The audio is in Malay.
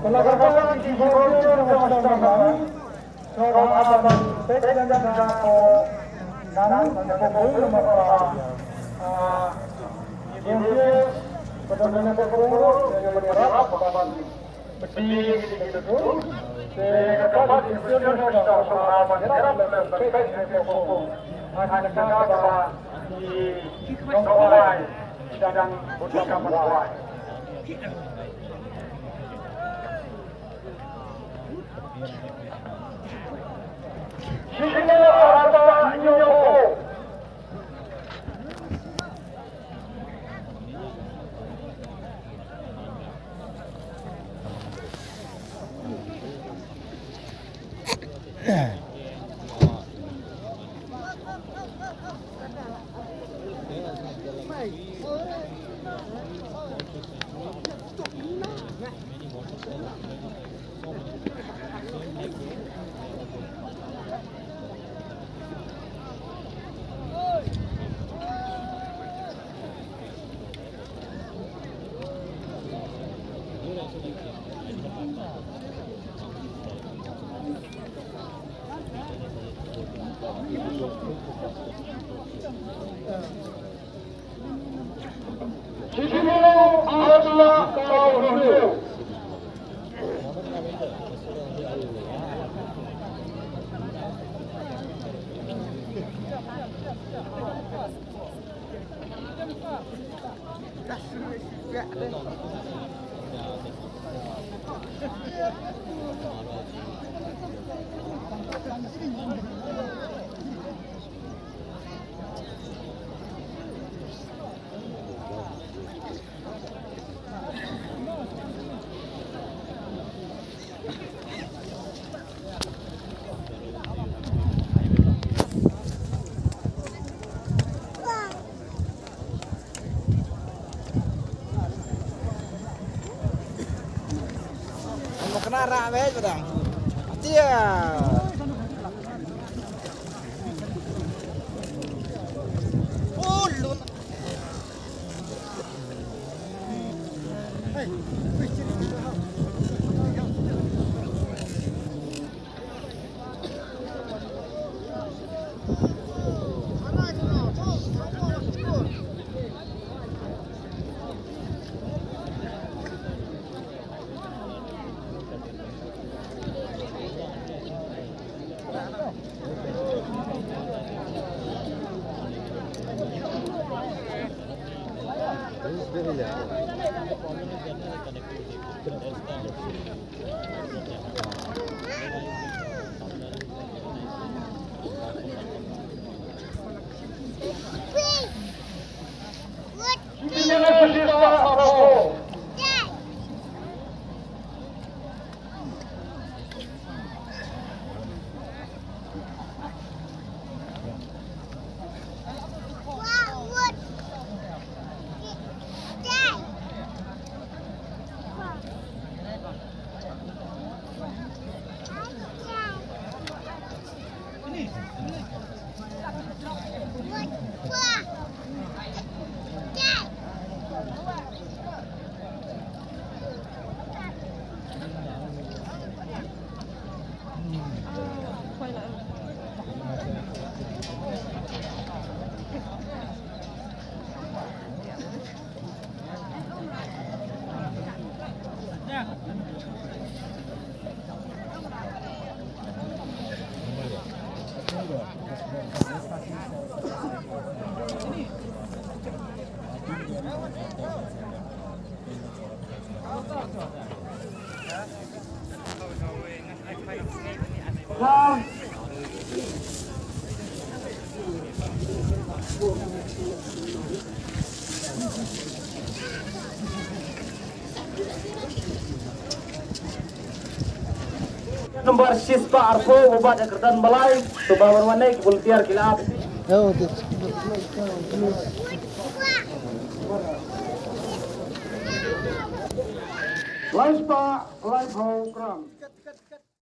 Melakukan dihimbaukan bersama-sama seorang abang pegang aku dan menjadi masalah ini benar-benar berguru yang menyerap kapan berdiri gitu sehingga institusi sama menyerap dan berbagai hukum hanya karena di Nongkawai dan Bukit Mawai. Sini ada Nyoko. Kena rak weh pedang. Dia. Ulun. Nomor siswa arko obat kerdan balai tubawan mana volunteer kilap. Oh, Live program.